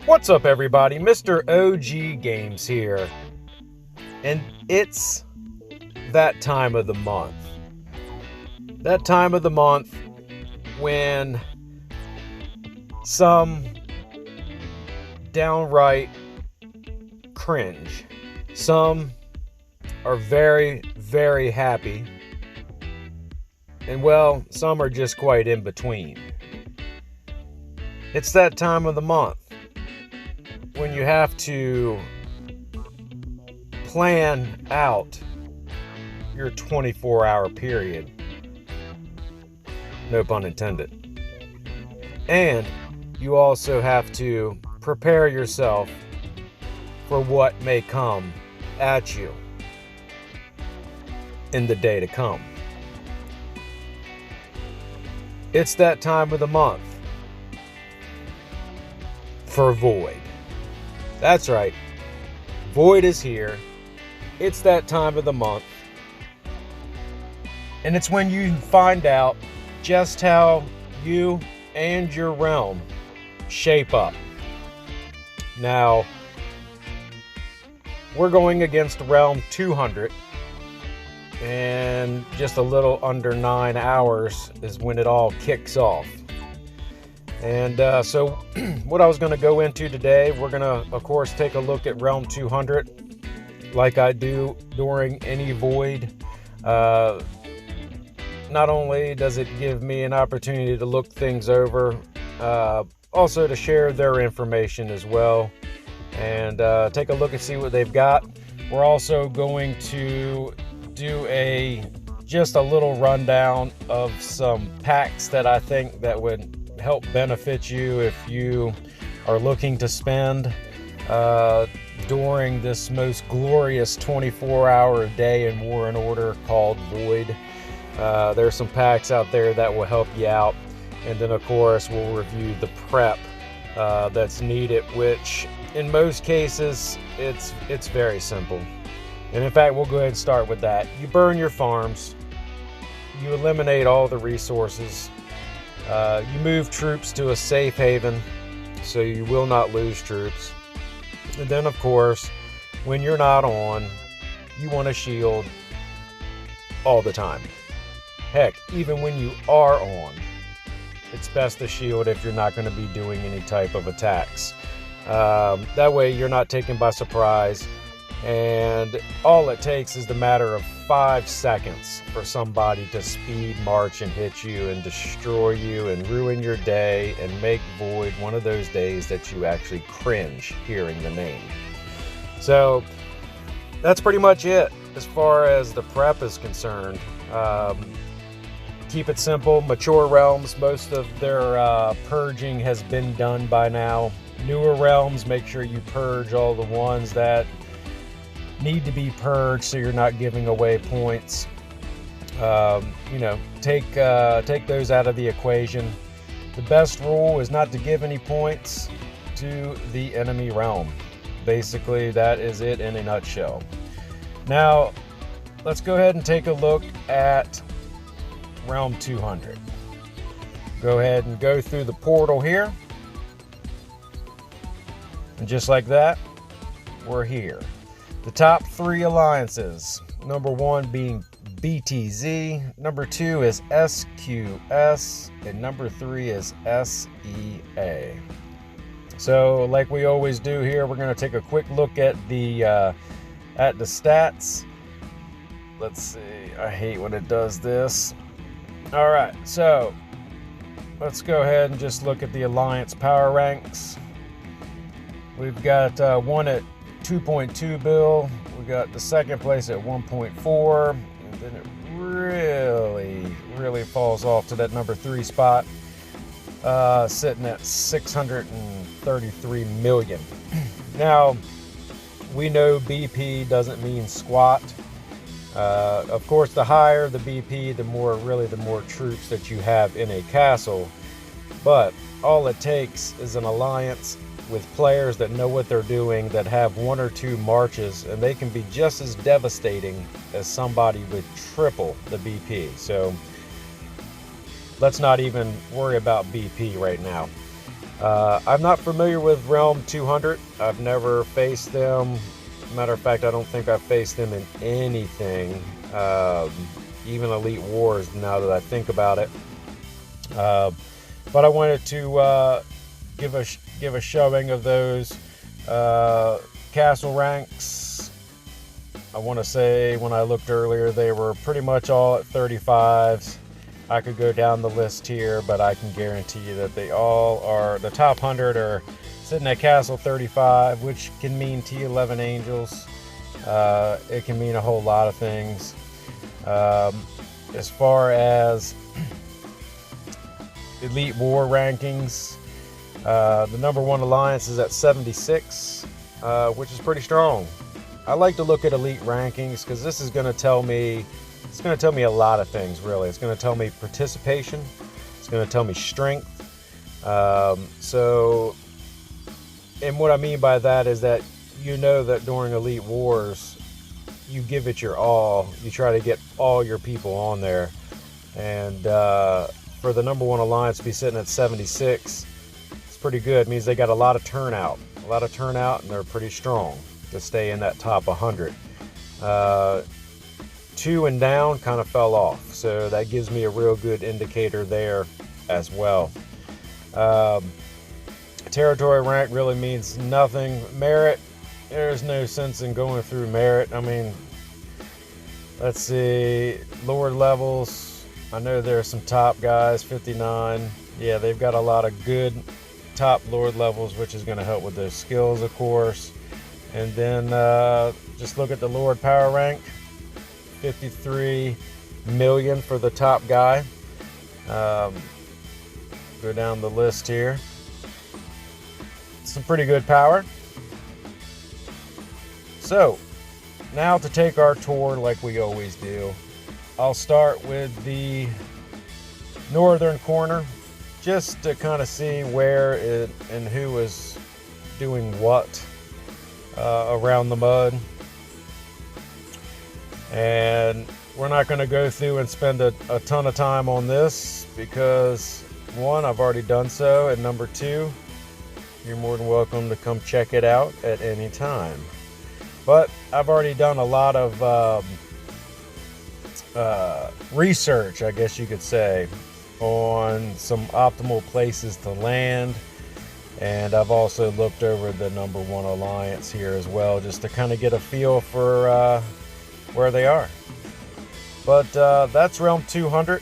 What's up, everybody? Mr. OG Games here. And it's that time of the month. That time of the month when some downright cringe. Some are very, very happy. And well, some are just quite in between. It's that time of the month when you have to plan out your 24-hour period. No pun intended. And you also have to prepare yourself for what may come at you in the day to come. It's that time of the month for Void. That's right. Void is here. It's that time of the month. And it's when you find out just how you and your realm shape up. Now, we're going against Realm 200. And just a little under 9 hours is when it all kicks off. And so what I was going to go into today, we're going to, of course, take a look at Realm 200 like I do during any Void. Not only does it give me an opportunity to look things over, also to share their information as well and take a look and see what they've got. We're also going to do just a little rundown of some packs that I think that would help benefit you if you are looking to spend during this most glorious 24-hour day in War and Order called Void. There's some packs out there that will help you out, and then of course we'll review the prep that's needed, which in most cases it's very simple. And in fact, we'll go ahead and start with that. You burn your farms, you eliminate all the resources. You move troops to a safe haven, so you will not lose troops. And then, of course, when you're not on, you want to shield all the time. Heck, even when you are on, it's best to shield if you're not going to be doing any type of attacks. That way you're not taken by surprise. And all it takes is the matter of 5 seconds for somebody to speed march and hit you and destroy you and ruin your day and make Void one of those days that you actually cringe hearing the name. So that's pretty much it as far as the prep is concerned. Keep it simple. Mature realms, most of their purging has been done by now. Newer realms, make sure you purge all the ones that need to be purged so you're not giving away points. Take those out of the equation. The best rule is not to give any points to the enemy realm. Basically, that is it in a nutshell. Now, let's go ahead and take a look at Realm 200. Go ahead and go through the portal here. And just like that, we're here. The top 3 alliances, number 1 being BTZ, number 2 is SQS, and number 3 is SEA. So like we always do here, we're going to take a quick look at the stats. Let's see, I hate when it does this. All right, so let's go ahead and just look at the alliance power ranks. We've got one at 2.2 bill. We got the second place at 1.4, and then it really falls off to that number 3 spot, sitting at 633 million. Now, we know BP doesn't mean squat. Of course, the higher the BP, the more troops that you have in a castle. But all it takes is an alliance with players that know what they're doing, that have 1 or 2 marches, and they can be just as devastating as somebody with triple the BP. So let's not even worry about BP right now. I'm not familiar with Realm 200. I've never faced them. Matter of fact, I don't think I've faced them in anything, even Elite Wars, now that I think about it. But I wanted to give a showing of those castle ranks. I want to say when I looked earlier, they were pretty much all at 35s. I could go down the list here, but I can guarantee you that they all are, the top 100 are sitting at Castle 35, which can mean T11 Angels. It can mean a whole lot of things. As far as Elite War rankings, the number 1 alliance is at 76, which is pretty strong. I like to look at elite rankings because this is going to tell me, it's going to tell me a lot of things, really. It's going to tell me participation. It's going to tell me strength. And what I mean by that is that you know that during Elite Wars, you give it your all. You try to get all your people on there. And for the number 1 alliance to be sitting at 76, it's pretty good. It means they got a lot of turnout. And they're pretty strong to stay in that top 100. 2 and down kind of fell off, so that gives me a real good indicator there as well. Territory rank really means nothing. Merit, there's no sense in going through merit. I mean, let's see, Lord levels, I know there's some top guys, 59. Yeah, they've got a lot of good top Lord levels, which is going to help with those skills, of course. And then just look at the Lord power rank, 53 million for the top guy. Go down the list here. Some pretty good power. So now to take our tour like we always do. I'll start with the northern corner just to kind of see where it and who is doing what around the mud. And we're not going to go through and spend a ton of time on this because 1, I've already done so, and number 2, you're more than welcome to come check it out at any time. But I've already done a lot of research, I guess you could say, on some optimal places to land. And I've also looked over the number 1 alliance here as well, just to kind of get a feel for where they are. But that's Realm 200.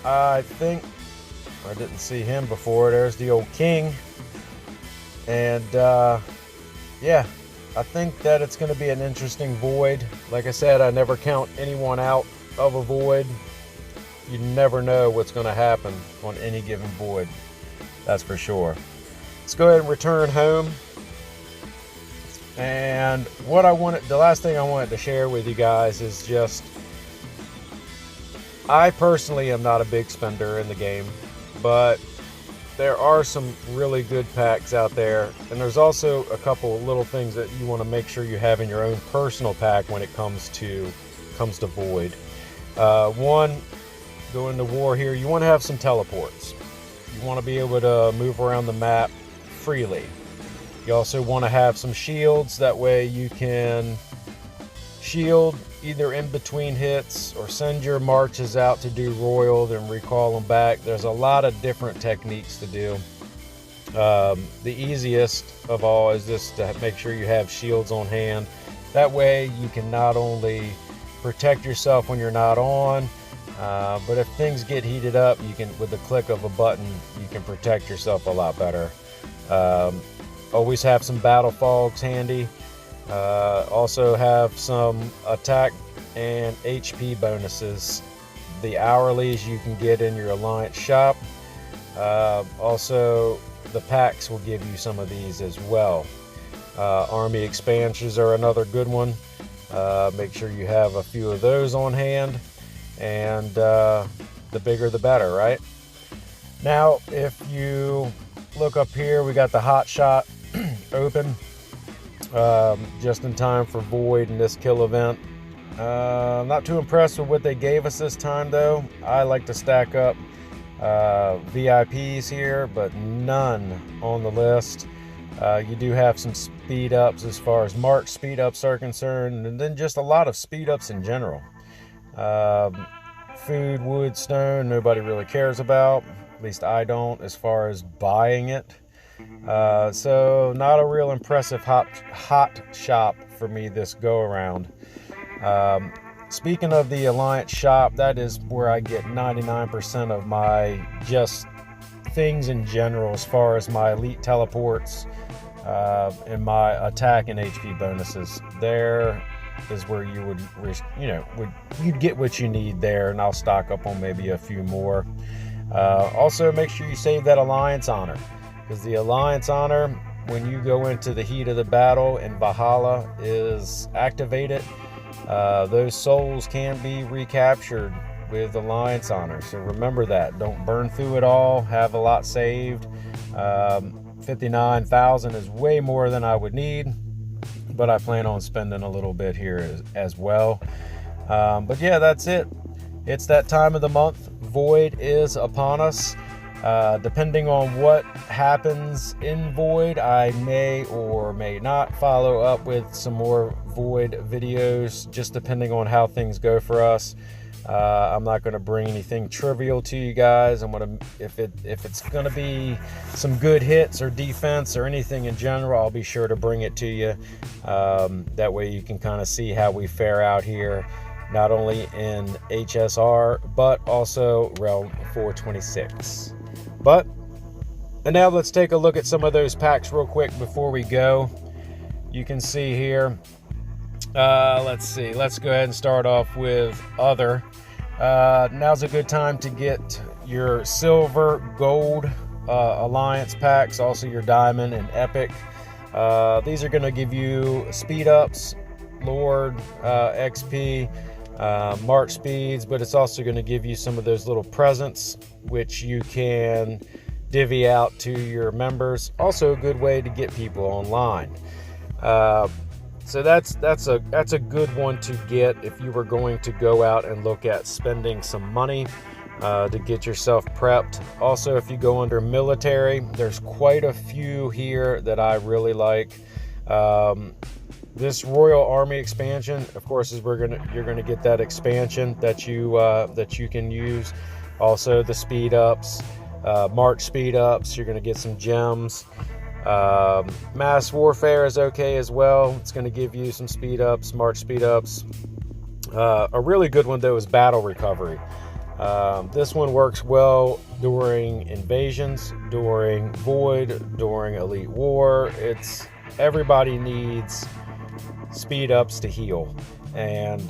I think I didn't see him before. There's the old king. And yeah, I think that it's going to be an interesting void. Like I said, I never count anyone out of a void. You never know what's going to happen on any given void. That's for sure. Let's go ahead and return home. And the last thing I wanted to share with you guys is just, I personally am not a big spender in the game, but there are some really good packs out there, and there's also a couple little things that you want to make sure you have in your own personal pack when it comes to void. 1, going to war here, you want to have some teleports. You want to be able to move around the map freely. You also want to have some shields, that way you can shield either in between hits or send your marches out to do royal, then recall them back. There's a lot of different techniques to do. The easiest of all is just to make sure you have shields on hand. That way you can not only protect yourself when you're not on, but if things get heated up, you can, with the click of a button, you can protect yourself a lot better. Always have some battle fogs handy. Also have some attack and HP bonuses. The hourlies you can get in your Alliance shop. Also, the packs will give you some of these as well. Army expansions are another good one. Make sure you have a few of those on hand, and the bigger the better, right? Now, if you look up here, we got the hot shot open, just in time for void in this kill event. Not too impressed with what they gave us this time, though. I like to stack up VIPs here, but none on the list. You do have some speed ups as far as March speed ups are concerned, and then just a lot of speed ups in general. Food, wood, stone, nobody really cares about. At least I don't, as far as buying it. So not a real impressive hot shop for me this go around. Speaking of the Alliance shop, that is where I get 99% of my just things in general, as far as my elite teleports and my attack and HP bonuses. There is where you would, you'd get what you need there, and I'll stock up on maybe a few more. Also, make sure you save that Alliance honor, because the Alliance honor, when you go into the heat of the battle and Valhalla is activated, those souls can be recaptured with Alliance honor. So remember that. Don't burn through it all. Have a lot saved. 59,000 is way more than I would need, but I plan on spending a little bit here as well. But yeah, that's it. It's that time of the month. Void is upon us. Depending on what happens in Void, I may or may not follow up with some more Void videos, just depending on how things go for us. I'm not going to bring anything trivial to you guys. I'm going to, if it's going to be some good hits or defense or anything in general, I'll be sure to bring it to you. That way you can kind of see how we fare out here, not only in HSR, but also Realm 426. And now let's take a look at some of those packs real quick before we go. You can see here, let's go ahead and start off with other. Now's a good time to get your silver, gold Alliance packs, also your diamond and epic. These are going to give you speed ups, Lord, XP, March speeds, but it's also going to give you some of those little presents which you can divvy out to your members. Also a good way to get people online. So that's a good one to get if you were going to go out and look at spending some money to get yourself prepped. Also, if you go under military, there's quite a few here that I really like. This Royal Army expansion, of course, is you're gonna get that expansion that you can use. Also, the speed ups, March speed ups. You're gonna get some gems. Mass Warfare is okay as well. It's going to give you some speed ups, March speed ups. A really good one though is Battle Recovery. This one works well during invasions, during Void, during Elite War. Everybody needs speed ups to heal, and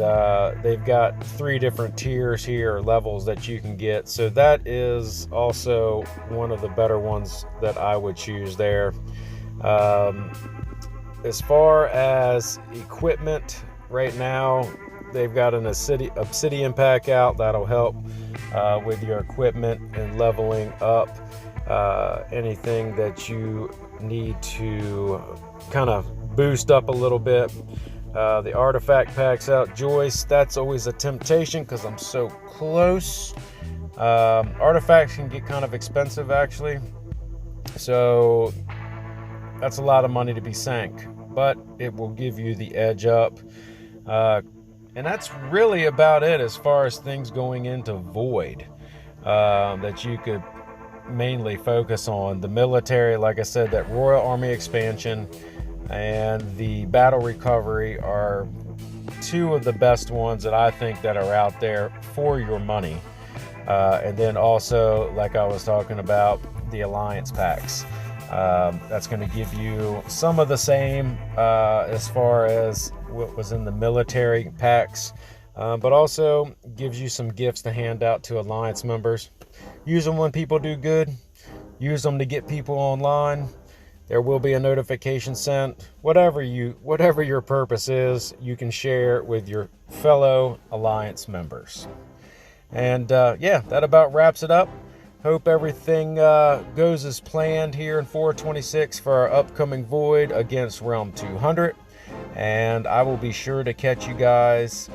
they've got 3 different tiers here, levels that you can get. So that is also one of the better ones that I would choose there. As far as equipment, right now they've got an obsidian pack out that'll help with your equipment and leveling up anything that you need to kind of boost up a little bit. The artifact packs out. Joyce, that's always a temptation because I'm so close. Artifacts can get kind of expensive actually, so that's a lot of money to be sank, but it will give you the edge up. And that's really about it as far as things going into Void that you could mainly focus on. The military, like I said, that Royal Army expansion and the Battle Recovery are 2 of the best ones that I think that are out there for your money. And then also, like I was talking about, the Alliance packs. That's going to give you some of the same as far as what was in the military packs, but also gives you some gifts to hand out to Alliance members. Use them when people do good. Use them to get people online. There will be a notification sent. Whatever your purpose is, you can share with your fellow Alliance members. And yeah, that about wraps it up. Hope everything goes as planned here in 426 for our upcoming Void against Realm 200. And I will be sure to catch you guys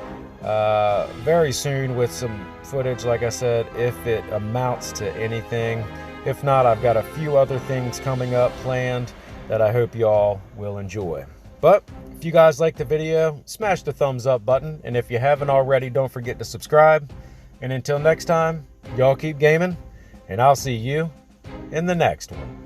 very soon with some footage, like I said, if it amounts to anything. If not, I've got a few other things coming up planned that I hope y'all will enjoy. But if you guys like the video, smash the thumbs up button. And if you haven't already, don't forget to subscribe. And until next time, y'all keep gaming, and I'll see you in the next one.